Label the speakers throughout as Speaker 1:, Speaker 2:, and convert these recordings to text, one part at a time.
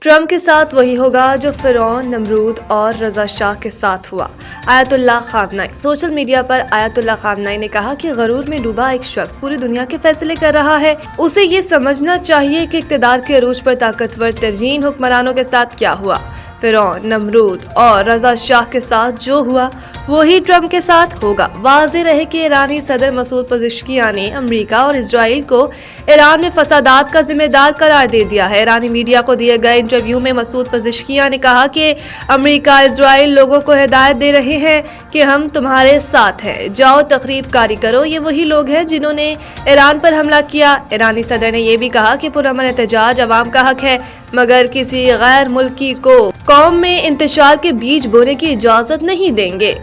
Speaker 1: Trump के साथ वही होगा जो फिरौन, नमरूद और रजा शाह के साथ हुआ। आयतुल्लाह खामनाई। सोशल मीडिया पर आयतुल्लाह खामनाई ने कहा कि गरूर में डूबा एक शख्स पूरी दुनिया के फैसले कर रहा है। उसे ये समझना चाहिए कि इक़्तिदार के अरूज पर ताकतवर तरीन हुक्मरानों के साथ क्या हुआ। फिरौन, नमरूद और रजा शाह के साथ जो हुआ वही ट्रंप के साथ होगा। वाज़ेह रहे कि ईरानी सदर मसूद पज़ेश्कियान ने अमेरिका और इजराइल को ईरान में फसादात का जिम्मेदार करार दे दिया है। ईरानी मीडिया को दिए गए इंटरव्यू में मसूद पज़ेश्कियान ने कहा कि अमेरिका इजराइल लोगों को हिदायत दे रहे हैं कि हम तुम्हारे साथ हैं, जाओ तखरीब कारी करो। ये वही लोग हैं जिन्होंने ईरान पर हमला किया। ईरानी सदर ने यह भी कहा कि पुरअमन एहतजाज अवाम का हक है, मगर किसी गैर मुल्की को कौम में इंतशार के बीज बोने की इजाजत नहीं देंगे।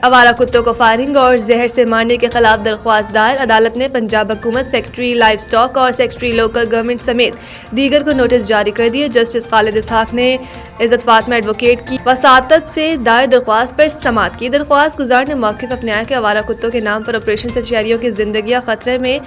Speaker 1: आवारा कुत्तों को फायरिंग और जहर से मारने के खिलाफ दरख्वास्त दायर। अदालत ने पंजाब हुकूमत, सेक्रेटरी लाइव स्टॉक और सेक्रेटरी लोकल गवर्नमेंट समेत दीगर को नोटिस जारी कर दिए। जस्टिस खालिद इसहाक ने इज्जत फातिमा एडवोकेट की वसातत से दायर दरख्वास्त पर समाअत की। दरख्वास्त गुजार ने मौक़िफ़ अपनाया कि आवारा कुत्तों के नाम पर ऑपरेशन से शहरियों की जिंदगियां खतरे में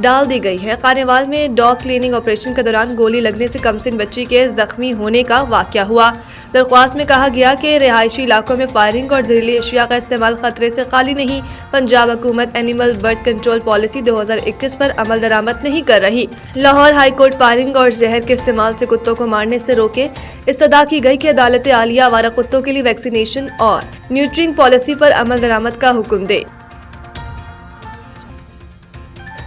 Speaker 1: डाल दी गई है। खानेवाल में डॉग क्लीनिंग ऑपरेशन के दौरान गोली लगने से कमसिन बच्ची के जख्मी होने का वाक़या हुआ। दरख्वास्त में कहा गया कि रिहायशी इलाकों में फायरिंग और जहरीली अशिया का इस्तेमाल खतरे से खाली नहीं। पंजाब हुकूमत एनिमल बर्थ कंट्रोल पॉलिसी 2021 पर अमल दरामद नहीं कर रही। लाहौर हाई कोर्ट फायरिंग और जहर के इस्तेमाल से कुत्तों को मारने से रोके। इस्तदा की गई कि अदालत आलिया आवारा कुत्तों के लिए वैक्सीनेशन और न्यूट्रिंग पॉलिसी पर अमल दरामद का हुक्म दे।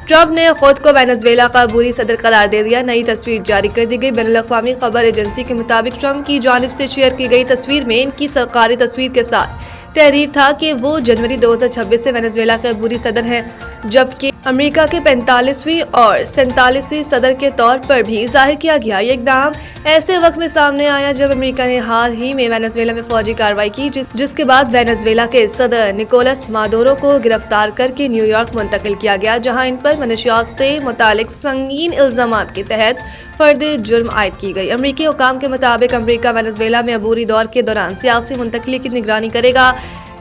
Speaker 1: ट्रंप ने खुद को वेनेजुएला का बुरी सदर करार दे दिया। नई तस्वीर जारी कर दी गई। बैनुल-अक़वामी खबर एजेंसी के मुताबिक ट्रंप की जानिब से शेयर की गई तस्वीर में इनकी सरकारी तस्वीर के साथ तहरीर था कि वो जनवरी 2026 से वेनेजुएला के बुरी सदर हैं, जबकि अमेरिका के 45वीं और 47वीं सदर के तौर पर भी जाहिर किया गया। ये इक़दाम ऐसे वक्त में सामने आया जब अमेरिका ने हाल ही में वेनेजुएला में फौजी कार्रवाई की, जिसके बाद वेनेजुएला के सदर निकोलस मादुरो को गिरफ्तार करके न्यूयॉर्क मुंतकिल किया गया, जहां इन पर मनशियात से मुतालिक संगीन इल्जामात के तहत फर्द जुर्म आयद की गई। अमेरिकी हुकाम के मुताबिक अमेरिका वेनेजुएला में अबूरी दौर के दौरान सियासी मुंतकली की निगरानी करेगा।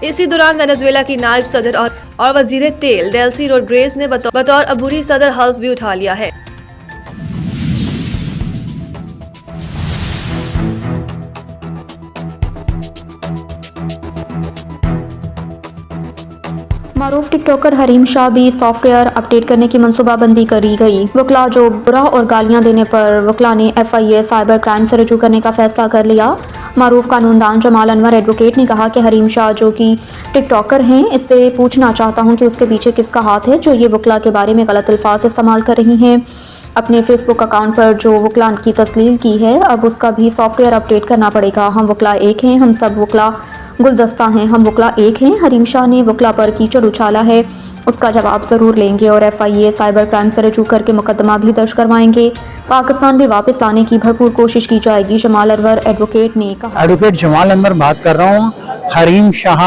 Speaker 1: इसी दौरान वेनेजुएला की नायब सदर और वजीर तेल डेल्सी रोड्रिगेज ने बतौर अबूरी सदर हल्फ भी उठा लिया है।
Speaker 2: मारूफ टिकटॉकर हरीम शाह भी सॉफ्टवेयर अपडेट करने की मनसूबाबंदी करी गई। वकला जो बुरा और गालियां देने पर वकला ने FIA साइबर क्राइम से रजू करने का फैसला कर लिया। मारूफ कानूनदान जमाल अनवर एडवोकेट ने कहा कि हरीम शाह जो कि टिकटॉकर हैं, इससे पूछना चाहता हूं कि उसके पीछे किसका हाथ है जो ये वकला के बारे में गलत अल्फाज इस्तेमाल कर रही हैं। अपने फेसबुक अकाउंट पर जो वकला की तस्लील की है, अब उसका भी सॉफ्टवेयर अपडेट करना पड़ेगा। हम वकला एक हैं, हम सब वकला गुलदस्ता हैं, हम वकला एक हैं। हरीम शाह ने वकला पर कीचड़ उछाला है, उसका जवाब ज़रूर लेंगे और FIA साइबर क्राइम से रजू करके मुकदमा भी दर्ज करवाएंगे। पाकिस्तान भी वापस लाने की भरपूर कोशिश की जाएगी, जमाल अनवर एडवोकेट ने कहा।
Speaker 3: एडवोकेट जमाल अनवर बात कर रहा हूँ। हरीम शाह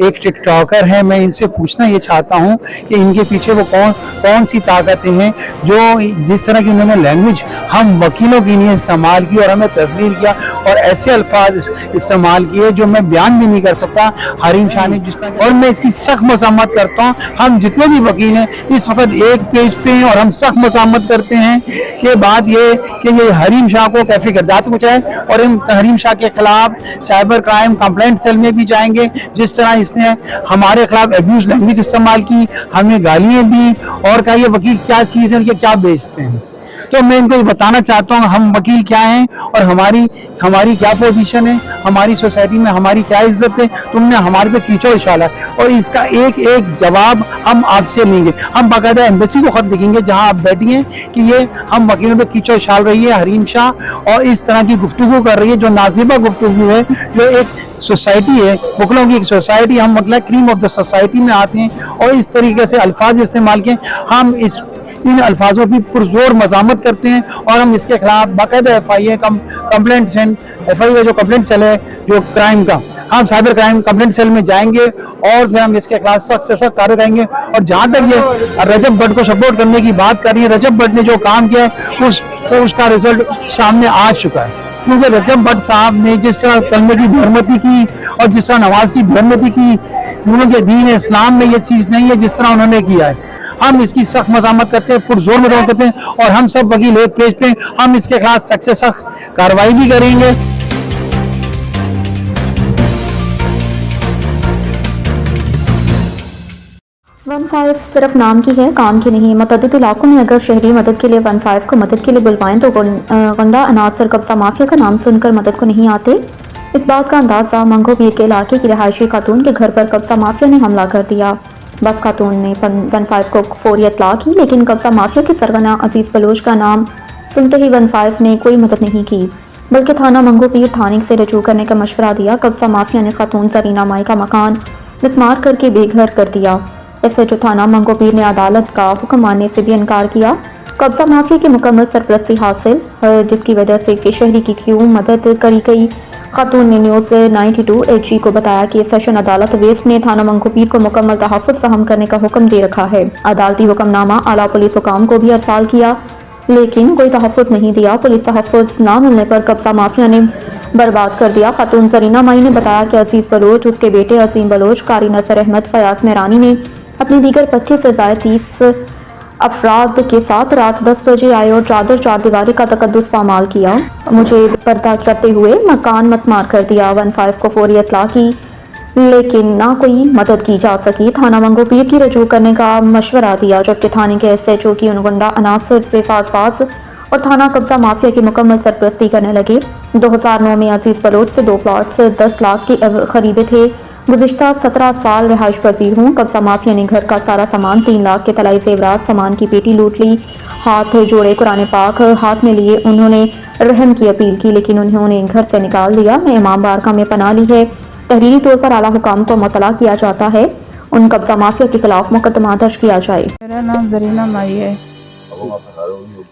Speaker 3: एक टिकटॉकर है। मैं इनसे पूछना ये चाहता हूँ कि इनके पीछे वो कौन सी ताकतें हैं जो जिस तरह की उन्होंने लैंग्वेज हम वकीलों के लिए इस्तेमाल की और हमें तस्लील किया और ऐसे अल्फाज इस्तेमाल किए जो मैं बयान भी नहीं कर सकता। हरीम शाह ने जिस तरह, और मैं इसकी सख्त मज़म्मत करता हूँ। हम जितने भी वकील हैं इस वक्त एक पेज पे हैं और हम सख्त मज़म्मत करते हैं कि बात ये कि ये हरीम शाह को कैफी गर्दात पहुँचाए और इन हरीम शाह के खिलाफ साइबर क्राइम कंप्लेंट सेल में भी जाएंगे। जिस तरह इसने हमारे खिलाफ एब्यूज लैंग्वेज इस्तेमाल की, हमें गालियाँ दी और कहा ये वकील क्या चीज़ है, ये क्या बेचते हैं। तो मैं इनको बताना चाहता हूँ हम वकील क्या हैं और हमारी क्या पोजीशन है, हमारी सोसाइटी में हमारी क्या इज्जत है। तुमने हमारे पे कीचड़ उछाला और इसका एक एक जवाब हम आपसे लेंगे। हम बाकायदा एम्बेसी को खत लिखेंगे जहां आप बैठिए कि ये हम वकीलों पे कीचड़ उछाल रही है हरीम शाह और इस तरह की गुफ्तगू कर रही है जो नाजिबा गुफ्तगू है, जो एक सोसाइटी है, वकीलों की एक सोसाइटी, हम मतलब क्रीम ऑफ द सोसाइटी में आते हैं और इस तरीके से अल्फाज इस्तेमाल किए। हम इन अल्फाजों की पुरजोर मज़ामत करते हैं और हम इसके खिलाफ बाकायदा FIA FIA जो कंप्लेंट सेल है जो क्राइम का, हम साइबर क्राइम कंप्लेंट सेल में जाएंगे और फिर हम इसके खिलाफ सख्त से सख्त कार्रवाई करेंगे। और जहाँ तक ये रजब भट्ट को सपोर्ट करने की बात कर रही है, रजब भट्ट ने जो काम किया है उसका रिजल्ट सामने आ चुका है। क्योंकि रजब भट्ट साहब ने जिस तरह कलमे की बेहरमती की और जिस तरह नमाज की बेहरमती की, उन्होंने दीन इस्लाम में ये चीज़ नहीं है जिस तरह उन्होंने किया है। हम इसकी सख्त मज़ामत करते हैं, पुरजोर मज़ामत करते हैं और हम सब वकील एक पेज पे हम इसके खिलाफ सख्त से सख्त कार्रवाई भी करेंगे।
Speaker 2: 15 सिर्फ नाम की है, काम की नहीं। मतअद्दिद इलाकों में अगर शहरी मदद के लिए 15 को मदद के लिए बुलवाएं तो गुंडा अनासर कब्जा माफिया का नाम सुनकर मदद को नहीं आते। इस बात का अंदाज़ा मंगो पीर के इलाके की रिहायशी खातून के घर पर कब्जा माफिया ने हमला कर दिया। बस खातून ने 15 को फौरी इत्तला की, लेकिन कब्जा माफिया के सरगना अजीज़ बलोच का नाम सुनते ही 15 ने कोई मदद नहीं की, बल्कि थाना मंगो पीर थाने से रजू करने का मशवरा दिया। कब्जा माफिया ने खातून जरीना माई का मकान मिसमार करके बेघर कर दिया। इससे जो थाना मंगो पीर ने अदालत का हुक्म मानने से भी इनकार किया। कब्जा माफिया की मुकम्मल सरपरस्ती हासिल, जिसकी वजह से कि शहरी की क्यों मदद करी गई। खातून ने न्यूज़ 92 HG को बताया कि सेशन अदालत वेस्ट ने थाना मंगो पीर को मुकम्मल तहफ़्फ़ुज़ फराहम करने का हुक्म दे रखा है। अदालती हुक्मनामा आला पुलिस हुकाम को भी अरसाल किया, लेकिन कोई तहफ़्फ़ुज़ नहीं दिया। पुलिस तहफ़्फ़ुज़ ना मिलने पर कब्जा माफिया ने बर्बाद कर दिया। खातून जरीना माई ने बताया कि अजीज़ बलोच, उसके बेटे अजीम बलोच, कारी नसर अहमद, फयाज मेहरानी ने अपनी दीगर 25 से ज़ायद 30 अफराद के साथ रात 10 बजे आए और चादर चार दीवारी का तकद्दुस पामाल किया। मुझे पर्दा करते हुए मकान मसमार कर दिया। 15 को फौरी इत्तला की, लेकिन ना कोई मदद की जा सकी। थाना मंगो पीर की रजू करने का मशवरा दिया, जबकि थाने के SHO की गुंडा अनासर से साजबाज और थाना कब्जा माफिया की मुकम्मल सरपरस्ती करने लगे। 2009 में अजीज़ बलोच से 2 प्लॉट्स 10 लाख के खरीदे थे। गुज़िश्ता 17 साल रिहाइश पजीर हूँ। कब्जा माफिया ने घर का सारा सामान 3 लाख के तलाई जेवरात सामान की पेटी लूट ली। हाथ जोड़े, कुरान पाक हाथ में लिए उन्होंने रहम की अपील की, लेकिन उन्होंने घर से निकाल दिया। मैं इमाम बारका में पनाह ली है। तहरीरी तौर पर आला हुकाम को मुतला किया जाता है, उन कब्जा माफिया के खिलाफ मुकदमा दर्ज किया जाए।
Speaker 4: मेरा नाम जरीना माई है।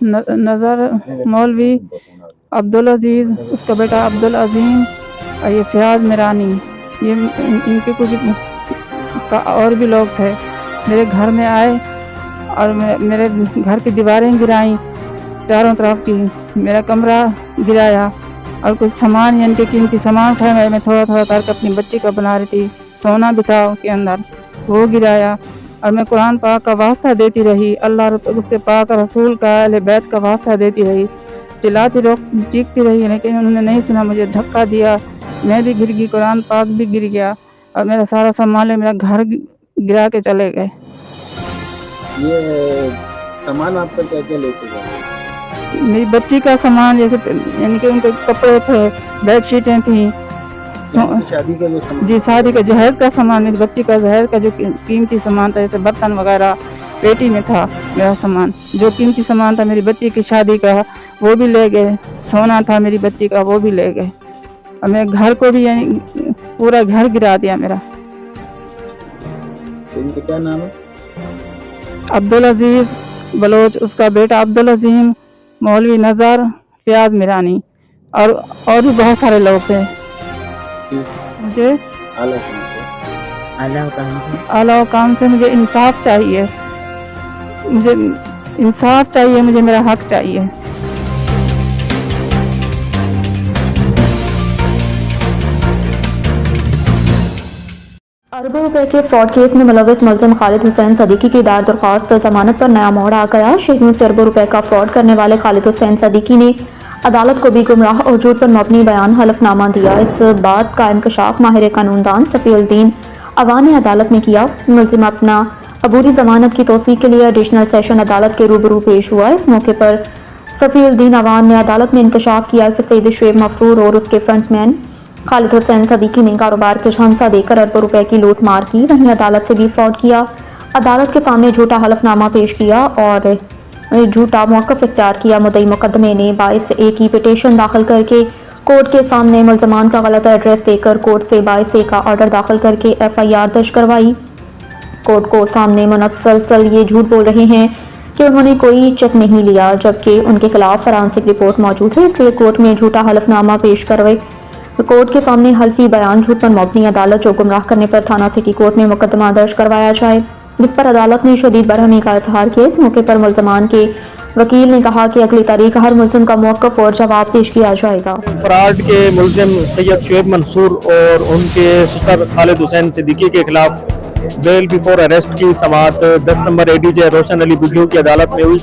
Speaker 4: नज़र मौलवी अब्दुल अजीज़, उसका बेटा अब्दुल अजीम और ये फयाज मेहरानी, ये इनके कुछ और भी लोग थे। मेरे घर में आए और मेरे घर की दीवारें गिराई चारों तरफ की, मेरा कमरा गिराया और कुछ सामान यानी कि कीमती सामान था। मैं थोड़ा थोड़ा करके अपनी बच्ची का बना रही थी, सोना भी था उसके अंदर, वो गिराया। और मैं कुरान पाक का वास्ता देती रही, अल्लाह उसके पाक रसूल का अहले बैत का वास्ता देती रही, चिल्लाती चीखती रही, लेकिन उन्होंने नहीं सुना। मुझे धक्का दिया, मैं भी गिर गई, कुरान पाक भी गिर गया और मेरा सारा सामान मेरा घर गिरा के चले गए।
Speaker 5: ये सामान आपका क्या क्या लेके गए?
Speaker 4: मेरी बच्ची का सामान, जैसे यानी कि उनके कपड़े थे, बेडशीटें थी,
Speaker 5: शादी के लिए सामान?
Speaker 4: जी शादी का जहेज का सामान, मेरी बच्ची का जहेज का जो कीमती सामान था, जैसे बर्तन वगैरह पेटी में था मेरा सामान। जो कीमती सामान था मेरी बच्ची की शादी का वो भी ले गए, सोना था मेरी बच्ची का वो भी ले गए और मेरे घर को भी यानी पूरा घर गिरा दिया मेरा।
Speaker 5: इनका क्या नाम है?
Speaker 4: अब्दुल अजीज़ बलोच, उसका बेटा अब्दुल अजीम, मौलवी नज़र, फयाज मेहरानी और भी बहुत सारे लोग थे। मुझे आला हुकाम से मुझे इंसाफ चाहिए, मुझे इंसाफ चाहिए, मुझे मेरा हक चाहिए।
Speaker 2: अरबों रुपए के फ्रॉड केस में मुलविस मुल्ज़िम खालिद हुसैन सदीकी की दायर दरख्वास्त जमानत पर नया मोड़ आ गया। शेखों से अरबों रुपए का फ्रॉड करने वाले खालिद हुसैन सदीकी ने अदालत को भी गुमराह और झूठ पर मबनी बयान हलफनामा दिया। इस बात का इंकशाफ माहिर कानूनदान सफ़ीउद्दीन अवान ने अदालत में किया। मुल्ज़िम अपना अबूरी जमानत की तौसीक के लिए एडिशनल सेशन अदालत के रूबरू पेश हुआ। इस मौके पर सफ़ीउद्दीन अवान ने अदालत में इंकशाफ किया कि सईद शुएब मफरूर और उसके फ्रंटमैन खालिद हुसैन सदीकी ने कारोबार के झांसा देकर अरबों रुपए की लूट मार की, वहीं अदालत से भी फ्रॉड किया। अदालत के सामने झूठा हलफनामा पेश किया और झूठा मौक़िफ़ इख्तियार किया। मुद्दई मुकदमे ने 22A की पिटीशन दाखिल करके कोर्ट के सामने मुल्ज़मान का गलत एड्रेस देकर कोर्ट से 22A का ऑर्डर दाखिल करके FIR दर्ज करवाई। कोर्ट को सामने मुनस्सल ये झूठ बोल रहे हैं कि उन्होंने कोई चेक नहीं लिया, जबकि उनके खिलाफ फॉरेंसिक रिपोर्ट मौजूद है, इसलिए कोर्ट में झूठा हलफनामा पेश करवाए। कोर्ट के सामने हल्फी बयान झूठ पर मबनी अदालत जो गुमराह करने पर थाना सिटी कोर्ट में मुकदमा दर्ज करवाया जाए, जिस पर अदालत ने शदीद बरहमी का इजहार किया। इस मौके पर मुल्ज़मान के वकील ने कहा कि अगली तारीख हर मुल्ज़िम का मौक़िफ़ और जवाब पेश किया जाएगा।
Speaker 6: फ्रॉड के मुल्ज़िम सैयद शुएब मंसूर और उनके ससुर खालिद हुसैन सिद्दीकी के खिलाफ बेल बिफोर अरेस्ट की समाअत 10 नंबर एडीजे रोशन अली बिल्लू की अदालत में हुई,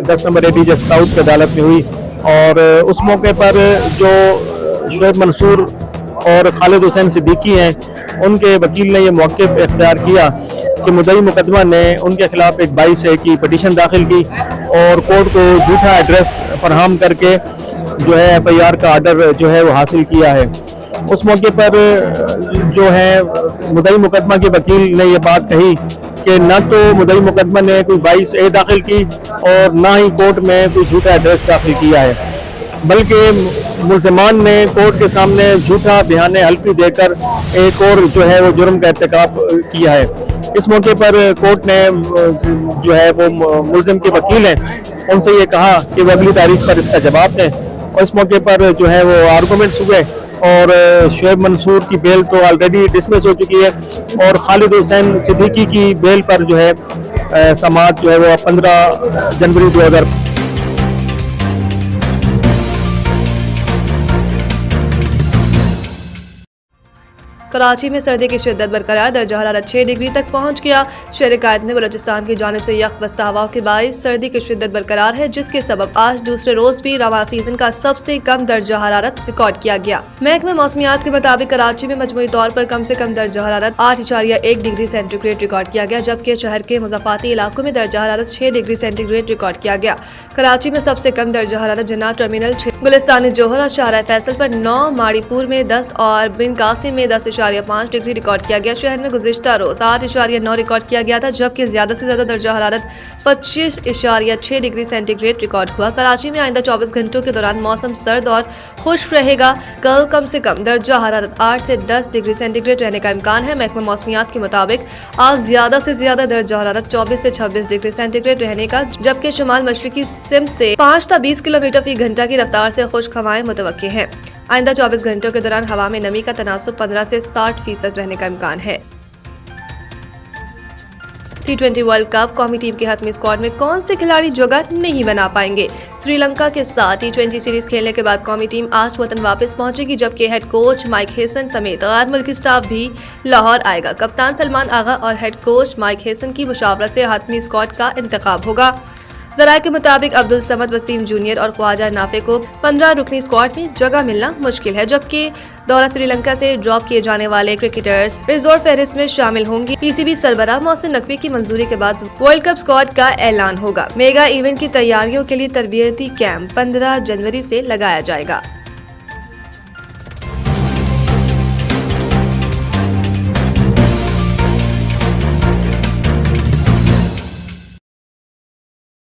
Speaker 6: 10 नंबर एडीजे साउथ की अदालत में हुई। और उस मौके पर जो शोएब मंसूर और खालिद हुसैन सिद्दीकी हैं, उनके वकील ने ये मौके पर इख्तियार किया कि मुद्दई मुकदमा ने उनके खिलाफ एक 22A की पटिशन दाखिल की और कोर्ट को झूठा एड्रेस फराहम करके जो है FIR का आर्डर जो है वो हासिल किया है। उस मौके पर जो है मुद्दई मुकदमा के वकील ने ये बात कही कि न तो मुद्दई मुकदमा ने कोई 22A दाखिल की और ना ही कोर्ट में कोई झूठा एड्रेस दाखिल किया है, बल्कि मुल्ज़िमान ने कोर्ट के सामने झूठा बयान हल्फी देकर एक और जो है वो जुर्म का इर्तिकाब किया है। इस मौके पर कोर्ट ने जो है वो मुल्ज़िम के वकील हैं उनसे ये कहा कि वो अगली तारीख पर इसका जवाब दें। और इस मौके पर जो है वो आर्गूमेंट्स हुए और शोएब मंसूर की बेल तो ऑलरेडी डिसमिस हो चुकी है और खालिद हुसैन सिद्दीकी की बेल पर जो है समाअत जो है वो 15 जनवरी 2000
Speaker 1: कराची में सर्दी की शिद्दत बरकरार, दर्जा हरारत 6 डिग्री तक पहुंच गया। शहर कायद में बलोचिस्तान की जानिब से यख बस्ता हवाओं के बाइस सर्दी की शिद्दत बरकरार है, जिसके सबब आज दूसरे रोज भी रवां सीजन का सबसे कम दर्जा हरारत रिकॉर्ड किया गया। महकमे मौसमियात के मुताबिक कराची में मजमूई तौर पर कम से कम दर्जा हरारत 8.1 डिग्री सेंटीग्रेड रिकॉर्ड किया गया, जबकि शहर के मुज़ाफ़ाती इलाकों में दर्जा हरारत 6 डिग्री सेंटीग्रेड रिकॉर्ड किया गया। कराची में सबसे कम दर्जा हरारत जनाब टर्मिनल 6, गुलिस्तान जोहर और शाहरा फैसल पर 9, माड़ीपुर में 10 और बिन कासिम में 10.5 डिग्री रिकॉर्ड किया गया। शहर में गुज़िश्ता रोज 8.9 रिकॉर्ड किया गया था, जबकि ज्यादा से ज्यादा दर्जा हरारत 25.6 डिग्री सेंटीग्रेड रिकॉर्ड हुआ। कराची में आइंदा 24 घंटों के दौरान मौसम सर्द और खुश्क रहेगा। कल कम से कम दर्जा हरारत 8 से 10 डिग्री सेंटीग्रेड रहने का इम्कान है। महकमा मौसमियात के मुताबिक आज ज्यादा से ज्यादा दर्जा हरारत 24 से 26 डिग्री सेंटीग्रेड रहने का, जबकि शुमाल मशरिकी सिम से 5 से 20 किलोमीटर फी घंटा की रफ्तार से खुश्क हवाएं मुतवक्के हैं। आइंदा 24 घंटों के दौरान हवा में नमी का तनासुब 15 से 60% रहने का इम्कान है। T20 वर्ल्ड कप कौमी टीम के हतमी स्क्वाड में कौन से खिलाड़ी जगह नहीं बना पाएंगे? श्रीलंका के साथ T20 सीरीज खेलने के बाद कौमी टीम आज वतन वापस पहुंचेगी, जबकि हेड कोच माइक हेसन समेत गैर मुल्की स्टाफ भी लाहौर आएगा। कप्तान सलमान आगा और हेड कोच माइक हेसन की मुशावरत से हतमी स्क्वाड का इंतखाब होगा। ज़राए के मुताबिक अब्दुल समद वसीम जूनियर और ख्वाजा नाफे को 15 रुकनी स्क्वाड में जगह मिलना मुश्किल है, जबकि दौरा श्रीलंका से ड्रॉप किए जाने वाले क्रिकेटर्स रिजर्व फहरिस्त में शामिल होंगे। PCB सरबराह मोहसिन नकवी की मंजूरी के बाद वर्ल्ड कप स्क्वाड का ऐलान होगा। मेगा इवेंट की तैयारियों के लिए तरबियती कैंप 15 जनवरी से लगाया जाएगा।